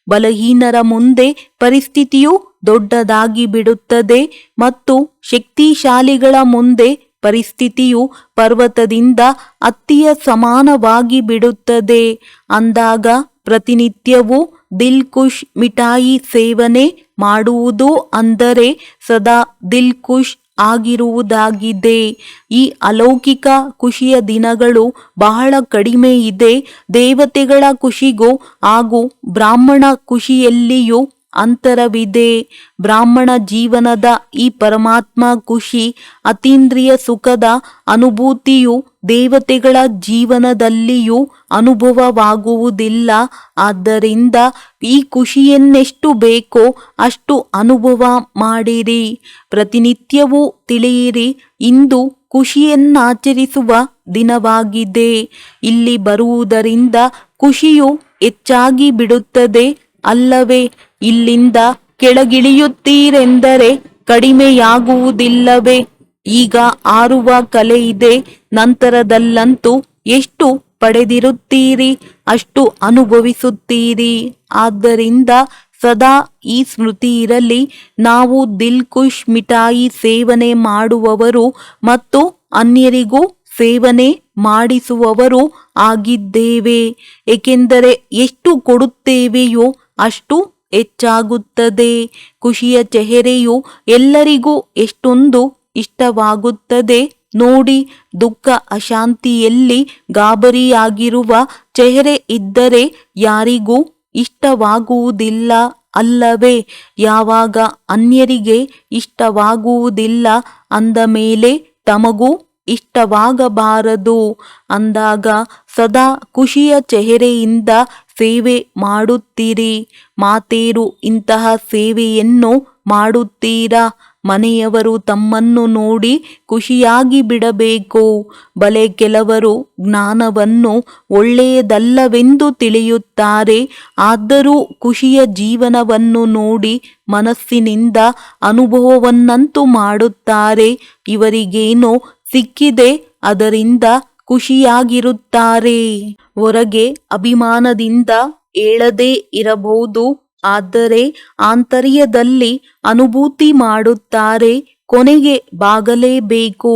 A: ಬಲಹೀನರ ಮುಂದೆ ಪರಿಸ್ಥಿತಿಯು ದೊಡ್ಡದಾಗಿ ಬಿಡುತ್ತದೆ ಮತ್ತು ಶಕ್ತಿಶಾಲಿಗಳ ಮುಂದೆ ಪರಿಸ್ಥಿತಿಯು ಪರ್ವತದಿಂದ ಹತ್ತಿಯ ಸಮಾನವಾಗಿ ಬಿಡುತ್ತದೆ. ಅಂದಾಗ ಪ್ರತಿನಿತ್ಯವೂ ದಿಲ್ಖುಷ್ ಮಿಠಾಯಿ ಸೇವನೆ ಮಾಡುವುದು ಅಂದರೆ ಸದಾ ದಿಲ್ಖುಷ್ ಆಗಿರುವುದಾಗಿದೆ. ಈ ಅಲೌಕಿಕ ಖುಷಿಯ ದಿನಗಳು ಬಹಳ ಕಡಿಮೆ ಇದೆ. ದೇವತೆಗಳ ಖುಷಿಗೂ ಹಾಗೂ ಬ್ರಾಹ್ಮಣ ಖುಷಿಯಲ್ಲಿಯೂ ಅಂತರವಿದೆ. ಬ್ರಾಹ್ಮಣ ಜೀವನದ ಈ ಪರಮಾತ್ಮ ಖುಷಿ, ಅತೀಂದ್ರಿಯ ಸುಖದ ಅನುಭೂತಿಯು ದೇವತೆಗಳ ಜೀವನದಲ್ಲಿಯೂ ಅನುಭವವಾಗುವುದಿಲ್ಲ. ಆದ್ದರಿಂದ ಈ ಖುಷಿಯನ್ನೆಷ್ಟು ಬೇಕೋ ಅಷ್ಟು ಅನುಭವ ಮಾಡಿರಿ. ಪ್ರತಿನಿತ್ಯವೂ ತಿಳಿಯಿರಿ, ಇಂದು ಖುಷಿಯನ್ನಾಚರಿಸುವ ದಿನವಾಗಿದೆ. ಇಲ್ಲಿ ಬರುವುದರಿಂದ ಖುಷಿಯು ಹೆಚ್ಚಾಗಿ ಬಿಡುತ್ತದೆ ಅಲ್ಲವೇ? ಇಲ್ಲಿಂದ ಕೆಳಗಿಳಿಯುತ್ತೀರೆಂದರೆ ಕಡಿಮೆಯಾಗುವುದಿಲ್ಲವೇ? ಈಗ ಹಾರುವ ಕಲೆ ಇದೆ, ನಂತರದಲ್ಲಂತೂ ಎಷ್ಟು ಪಡೆದಿರುತ್ತೀರಿ ಅಷ್ಟು ಅನುಭವಿಸುತ್ತೀರಿ. ಆದ್ದರಿಂದ ಸದಾ ಈ ಸ್ಮೃತಿ ಇರಲಿ, ನಾವು ದಿಲ್ ಖುಷ್ ಮಿಠಾಯಿ ಸೇವನೆ ಮಾಡುವವರು ಮತ್ತು ಅನ್ಯರಿಗೂ ಸೇವನೆ ಮಾಡಿಸುವವರು ಆಗಿದ್ದೇವೆ. ಏಕೆಂದರೆ ಎಷ್ಟು ಕೊಡುತ್ತೇವೆಯೋ ಅಷ್ಟು ಹೆಚ್ಚಾಗುತ್ತದೆ. ಖುಷಿಯ ಚೆಹರೆಯು ಎಲ್ಲರಿಗೂ ಎಷ್ಟೊಂದು ಇಷ್ಟವಾಗುತ್ತದೆ ನೋಡಿ. ದುಃಖ ಅಶಾಂತಿಯಲ್ಲಿ ಗಾಬರಿಯಾಗಿರುವ ಚೆಹರೆ ಇದ್ದರೆ ಯಾರಿಗೂ ಇಷ್ಟವಾಗುವುದಿಲ್ಲ ಅಲ್ಲವೇ? ಯಾವಾಗ ಅನ್ಯರಿಗೆ ಇಷ್ಟವಾಗುವುದಿಲ್ಲ ಅಂದ ಮೇಲೆ ತಮಗೂ ಇಷ್ಟವಾಗಬಾರದು. ಅಂದಾಗ ಸದಾ ಖುಷಿಯ ಚೆಹರೆಯಿಂದ ಸೇವೆ ಮಾಡುತ್ತೀರಿ. ಮಾತೇರು ಇಂತಹ ಸೇವೆಯನ್ನು ಮಾಡುತ್ತೀರಾ? ಮನೆಯವರು ತಮ್ಮನ್ನು ನೋಡಿ ಖುಷಿಯಾಗಿ ಬಿಡಬೇಕು. ಬಲೆ ಕೆಲವರು ಜ್ಞಾನವನ್ನು ಒಳ್ಳೆಯದಲ್ಲವೆಂದು ತಿಳಿಯುತ್ತಾರೆ, ಆದರೂ ಖುಷಿಯ ಜೀವನವನ್ನು ನೋಡಿ ಮನಸ್ಸಿನಿಂದ ಅನುಭವವನ್ನಂತೂ ಮಾಡುತ್ತಾರೆ. ಇವರಿಗೇನೋ ಸಿಕ್ಕಿದೆ, ಅದರಿಂದ ಖುಷಿಯಾಗಿರುತ್ತಾರೆ. ಹೊರಗೆ ಅಭಿಮಾನದಿಂದ ಹೇಳದೇ ಇರಬಹುದು, ಆದರೆ ಆಂತರ್ಯದಲ್ಲಿ ಅನುಭೂತಿ ಮಾಡುತ್ತಾರೆ. ಕೊನೆಗೆ ಬಾಗಲೇಬೇಕು.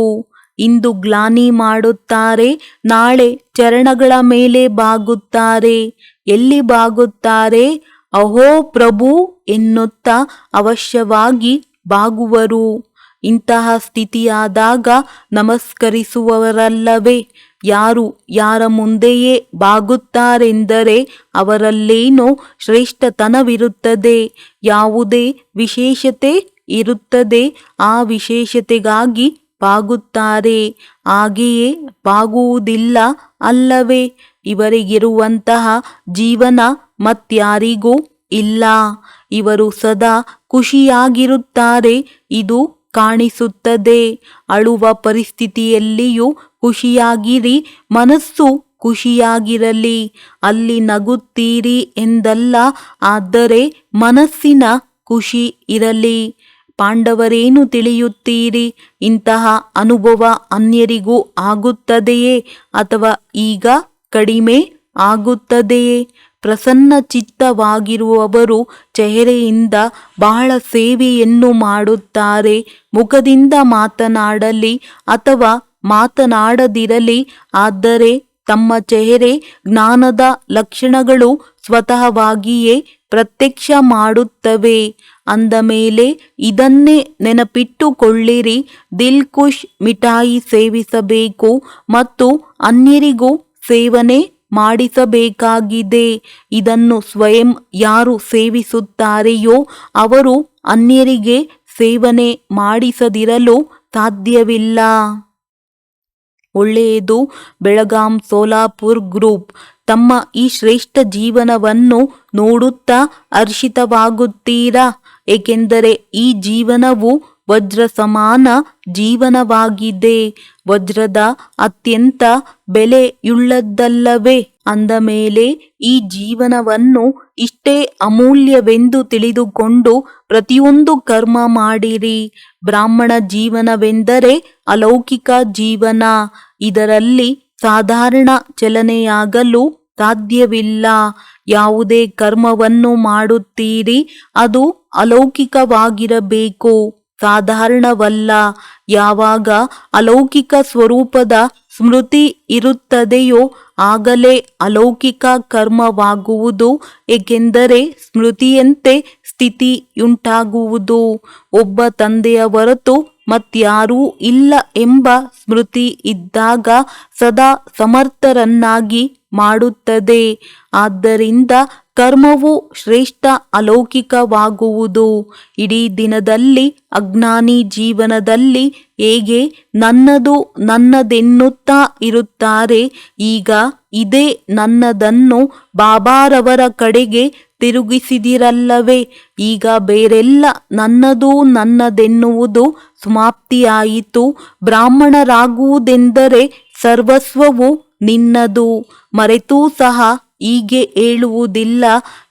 A: ಇಂದು ಗ್ಲಾನಿ ಮಾಡುತ್ತಾರೆ, ನಾಳೆ ಚರಣಗಳ ಮೇಲೆ ಬಾಗುತ್ತಾರೆ. ಎಲ್ಲಿ ಬಾಗುತ್ತಾರೆ? ಅಹೋ ಪ್ರಭು ಎನ್ನುತ್ತಾ ಅವಶ್ಯವಾಗಿ ಬಾಗುವರು. ಇಂತಹ ಸ್ಥಿತಿಯಾದಾಗ ನಮಸ್ಕರಿಸುವವರಲ್ಲವೇ? ಯಾರು ಯಾರ ಮುಂದೆಯೇ ಬಾಗುತ್ತಾರೆಂದರೆ ಅವರಲ್ಲೇನೋ ಶ್ರೇಷ್ಠತನವಿರುತ್ತದೆ, ಯಾವುದೇ ವಿಶೇಷತೆ ಇರುತ್ತದೆ. ಆ ವಿಶೇಷತೆಗಾಗಿ ಬಾಗುತ್ತಾರೆ, ಹಾಗೆಯೇ ಬಾಗುವುದಿಲ್ಲ ಅಲ್ಲವೇ? ಇವರಿಗಿರುವಂತಹ ಜೀವನ ಮತ್ಯಾರಿಗೂ ಇಲ್ಲ. ಇವರು ಸದಾ ಖುಷಿಯಾಗಿರುತ್ತಾರೆ, ಇದು ಕಾಣಿಸುತ್ತದೆ. ಅಳುವ ಪರಿಸ್ಥಿತಿಯಲ್ಲಿಯೂ ಖುಷಿಯಾಗಿರಿ, ಮನಸ್ಸು ಖುಷಿಯಾಗಿರಲಿ. ಅಲ್ಲಿ ನಗುತ್ತೀರಿ ಎಂದಲ್ಲ, ಆದರೆ ಮನಸ್ಸಿನ ಖುಷಿ ಇರಲಿ. ಪಾಂಡವರೇನು ತಿಳಿಯುತ್ತೀರಿ? ಇಂತಹ ಅನುಭವ ಅನ್ಯರಿಗೂ ಆಗುತ್ತದೆಯೇ, ಅಥವಾ ಈಗ ಕಡಿಮೆ ಆಗುತ್ತದೆಯೇ? ಪ್ರಸನ್ನ ಚಿತ್ತವಾಗಿರುವವರು ಚೆಹರೆಯಿಂದ ಬಹಳ ಸೇವೆಯನ್ನು ಮಾಡುತ್ತಾರೆ. ಮುಖದಿಂದ ಮಾತನಾಡಲಿ ಅಥವಾ ಮಾತನಾಡದಿರಲಿ, ಆದರೆ ತಮ್ಮ ಚೆಹರೆ ಜ್ಞಾನದ ಲಕ್ಷಣಗಳು ಸ್ವತಃವಾಗಿಯೇ ಪ್ರತ್ಯಕ್ಷ ಮಾಡುತ್ತವೆ. ಅಂದ ಮೇಲೆ ಇದನ್ನೇ ನೆನಪಿಟ್ಟುಕೊಳ್ಳಿರಿ, ದಿಲ್ ಖುಷ್ ಮಿಠಾಯಿ ಸೇವಿಸಬೇಕು ಮತ್ತು ಅನ್ಯರಿಗೂ ಸೇವನೆ ಮಾಡಿಸಬೇಕಾಗಿದೆ. ಇದನ್ನು ಸ್ವಯಂ ಯಾರು ಸೇವಿಸುತ್ತಾರೆಯೋ ಅವರು ಅನ್ಯರಿಗೆ ಸೇವನೆ ಮಾಡಿಸದಿರಲು ಸಾಧ್ಯವಿಲ್ಲ. ಒಳ್ಳೆಯದು. ಬೆಳಗಾಂ ಸೋಲಾಪುರ್ ಗ್ರೂಪ್ ತಮ್ಮ ಈ ಶ್ರೇಷ್ಠ ಜೀವನವನ್ನು ನೋಡುತ್ತಾ ಹರ್ಷಿತವಾಗುತ್ತೀರಾ? ಏಕೆಂದರೆ ಈ ಜೀವನವು ವಜ್ರ ಸಮಾನ ಜೀವನವಾಗಿದೆ. ವಜ್ರದ ಅತ್ಯಂತ ಬೆಲೆಯುಳ್ಳದ್ದಲ್ಲವೇ? ಅಂದ ಮೇಲೆ ಈ ಜೀವನವನ್ನು ಇಷ್ಟೇ ಅಮೂಲ್ಯವೆಂದು ತಿಳಿದುಕೊಂಡು ಪ್ರತಿಯೊಂದು ಕರ್ಮ ಮಾಡಿರಿ. ಬ್ರಾಹ್ಮಣ ಜೀವನವೆಂದರೆ ಅಲೌಕಿಕ ಜೀವನ. ಇದರಲ್ಲಿ ಸಾಧಾರಣ ಚಲನೆಯಾಗಲು ಸಾಧ್ಯವಿಲ್ಲ. ಯಾವುದೇ ಕರ್ಮವನ್ನು ಮಾಡುತ್ತೀರಿ ಅದು ಅಲೌಕಿಕವಾಗಿರಬೇಕು, ಸಾಧಾರಣವಲ್ಲ. ಯಾವಾಗ ಅಲೌಕಿಕ ಸ್ವರೂಪದ ಸ್ಮೃತಿ ಇರುತ್ತದೆಯೋ ಆಗಲೇ ಅಲೌಕಿಕ ಕರ್ಮವಾಗುವುದು. ಏಕೆಂದರೆ ಸ್ಮೃತಿಯಂತೆ ಸ್ಥಿತಿಯುಂಟಾಗುವುದು. ಒಬ್ಬ ತಂದೆಯ ಹೊರತು ಮತ್ಯಾರೂ ಇಲ್ಲ ಎಂಬ ಸ್ಮೃತಿ ಇದ್ದಾಗ ಸದಾ ಸಮರ್ಥರನ್ನಾಗಿ ಮಾಡುತ್ತದೆ. ಆದ್ದರಿಂದ ಕರ್ಮವು ಶ್ರೇಷ್ಠ ಅಲೌಕಿಕವಾಗುವುದು. ಇಡೀ ದಿನದಲ್ಲಿ ಅಜ್ಞಾನಿ ಜೀವನದಲ್ಲಿ ಹೇಗೆ ನನ್ನದು ನನ್ನದೆನ್ನುತ್ತಾ ಇರುತ್ತಾರೆ, ಈಗ ಇದೇ ನನ್ನದನ್ನು ಬಾಬಾರವರ ಕಡೆಗೆ ತಿರುಗಿಸಿದಿರಲ್ಲವೇ. ಈಗ ಬೇರೆಲ್ಲ ನನ್ನದು ನನ್ನದೆನ್ನುವುದು ಸಮಾಪ್ತಿಯಾಯಿತು. ಬ್ರಾಹ್ಮಣರಾಗುವುದೆಂದರೆ ಸರ್ವಸ್ವವು ನಿನ್ನದು. ಮರೆತೂ ಸಹ ಹೀಗೆ ಹೇಳುವುದಿಲ್ಲ,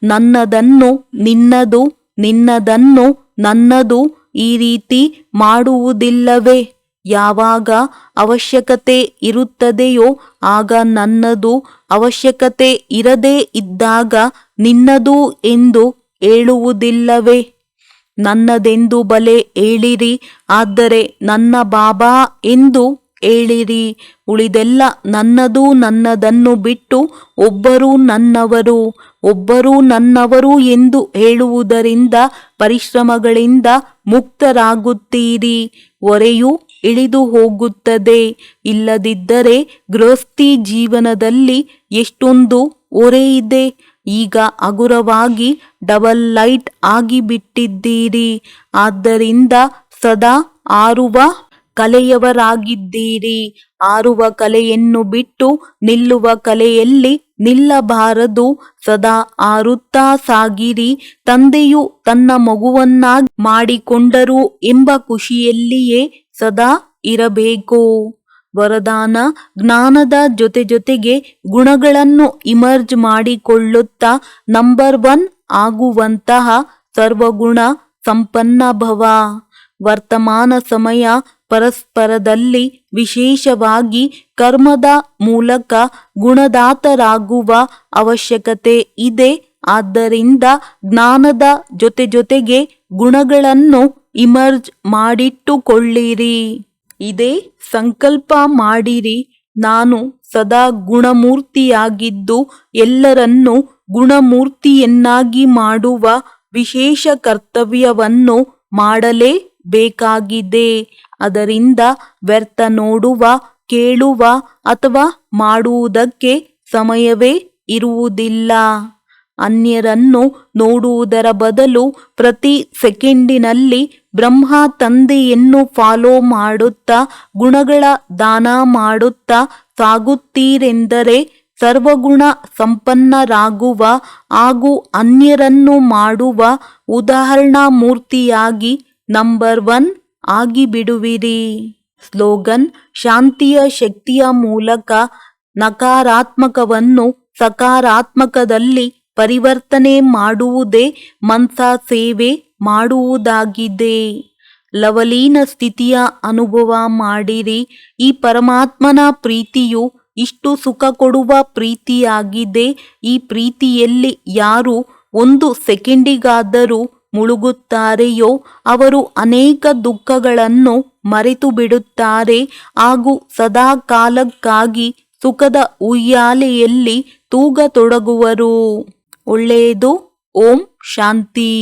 A: ನನ್ನದನ್ನು ನಿನ್ನದು, ನಿನ್ನದನ್ನು ನನ್ನದು. ಈ ರೀತಿ ಮಾಡುವುದಿಲ್ಲವೇ? ಯಾವಾಗ ಅವಶ್ಯಕತೆ ಇರುತ್ತದೆಯೋ ಆಗ ನನ್ನದು, ಅವಶ್ಯಕತೆ ಇರದೇ ಇದ್ದಾಗ ನಿನ್ನದು ಎಂದು ಹೇಳುವುದಿಲ್ಲವೇ? ನನ್ನದೆಂದು ಬಲೆ ಹೇಳಿರಿ, ಆದರೆ ನನ್ನ ಬಾಬಾ ಎಂದು ಹೇಳಿರಿ. ಉಳಿದೆಲ್ಲ ನನ್ನದು. ನನ್ನದನ್ನು ಬಿಟ್ಟು ಒಬ್ಬರು ನನ್ನವರು, ಒಬ್ಬರು ನನ್ನವರು ಎಂದು ಹೇಳುವುದರಿಂದ ಪರಿಶ್ರಮಗಳಿಂದ ಮುಕ್ತರಾಗುತ್ತೀರಿ. ಹೊರೆಯು ಇಳಿದು ಹೋಗುತ್ತದೆ. ಇಲ್ಲದಿದ್ದರೆ ಗೃಹಸ್ಥಿ ಜೀವನದಲ್ಲಿ ಎಷ್ಟೊಂದು ಹೊರೆ ಇದೆ. ಈಗ ಹಗುರವಾಗಿ ಡಬಲ್ ಲೈಟ್ ಆಗಿಬಿಟ್ಟಿದ್ದೀರಿ. ಆದ್ದರಿಂದ ಸದಾ ಹಾರುವ ಕಲೆಯವರಾಗಿದ್ದೀರಿ. ಹಾರುವ ಕಲೆಯನ್ನು ಬಿಟ್ಟು ನಿಲ್ಲುವ ಕಲೆಯಲ್ಲಿ ನಿಲ್ಲಬಾರದು. ಸದಾ ಹಾರುತ್ತಾ ಸಾಗಿರಿ. ತಂದೆಯು ತನ್ನ ಮಗುವನ್ನಾಗಿ ಮಾಡಿಕೊಂಡರು ಎಂಬ ಖುಷಿಯಲ್ಲಿಯೇ ಸದಾ ಇರಬೇಕು. ವರದಾನ: ಜ್ಞಾನದ ಜೊತೆಗೆ ಗುಣಗಳನ್ನು ಇಮರ್ಜ್ ಮಾಡಿಕೊಳ್ಳುತ್ತಾ ನಂಬರ್ 1 ಆಗುವಂತಹ ಸರ್ವಗುಣ ಸಂಪನ್ನ ಭವ. ವರ್ತಮಾನ ಸಮಯ ಪರಸ್ಪರದಲ್ಲಿ ವಿಶೇಷವಾಗಿ ಕರ್ಮದ ಮೂಲಕ ಗುಣದಾತರಾಗುವ ಅವಶ್ಯಕತೆ ಇದೆ. ಆದ್ದರಿಂದ ಜ್ಞಾನದ ಜೊತೆಗೆ ಗುಣಗಳನ್ನು ಇಮರ್ಜ್ ಮಾಡಿಟ್ಟುಕೊಳ್ಳಿರಿ. ಇದೇ ಸಂಕಲ್ಪ ಮಾಡಿರಿ, ನಾನು ಸದಾ ಗುಣಮೂರ್ತಿಯಾಗಿದ್ದು ಎಲ್ಲರನ್ನೂ ಗುಣಮೂರ್ತಿಯನ್ನಾಗಿ ಮಾಡುವ ವಿಶೇಷ ಕರ್ತವ್ಯವನ್ನು ಮಾಡಲೇಬೇಕಾಗಿದೆ. ಅದರಿಂದ ವ್ಯರ್ಥ ನೋಡುವ, ಕೇಳುವ ಅಥವಾ ಮಾಡುವುದಕ್ಕೆ ಸಮಯವೇ ಇರುವುದಿಲ್ಲ. ಅನ್ಯರನ್ನು ನೋಡುವುದರ ಬದಲು ಪ್ರತಿ ಸೆಕೆಂಡಿನಲ್ಲಿ ಬ್ರಹ್ಮ ತಂದೆಯನ್ನು ಫಾಲೋ ಮಾಡುತ್ತಾ ಗುಣಗಳ ದಾನ ಮಾಡುತ್ತಾ ಸಾಗುತ್ತೀರೆಂದರೆ ಸರ್ವಗುಣ ಸಂಪನ್ನರಾಗುವ ಹಾಗೂ ಅನ್ಯರನ್ನು ಮಾಡುವ ಉದಾಹರಣಾ ಮೂರ್ತಿಯಾಗಿ ನಂಬರ್ 1 ಆಗಿಬಿಡುವಿರಿ. ಸ್ಲೋಗನ್: ಶಾಂತಿಯ ಶಕ್ತಿಯ ಮೂಲಕ ನಕಾರಾತ್ಮಕವನ್ನು ಸಕಾರಾತ್ಮಕದಲ್ಲಿ ಪರಿವರ್ತನೆ ಮಾಡುವುದೇ ಮನ್ಸಾ ಸೇವೆ ಮಾಡುವುದಾಗಿದೆ. ಲವಲೀನ ಸ್ಥಿತಿಯ ಅನುಭವ ಮಾಡಿರಿ. ಈ ಪರಮಾತ್ಮನ ಪ್ರೀತಿಯು ಇಷ್ಟು ಸುಖ ಕೊಡುವ ಪ್ರೀತಿಯಾಗಿದೆ. ಈ ಪ್ರೀತಿಯಲ್ಲಿ ಯಾರು 1 ಸೆಕೆಂಡಿಗಾದರೂ ಮುಳುಗುತ್ತಾರೆಯೋ ಅವರು ಅನೇಕ ದುಃಖಗಳನ್ನು ಮರೆತು ಬಿಡುತ್ತಾರೆ ಹಾಗೂ ಸದಾ ಕಾಲಕ್ಕಾಗಿ ಸುಖದ ಉಯ್ಯಾಲೆಯಲ್ಲಿ ತೂಗತೊಡಗುವರು. ಒಳ್ಳೆಯದು. ಓಂ ಶಾಂತಿ.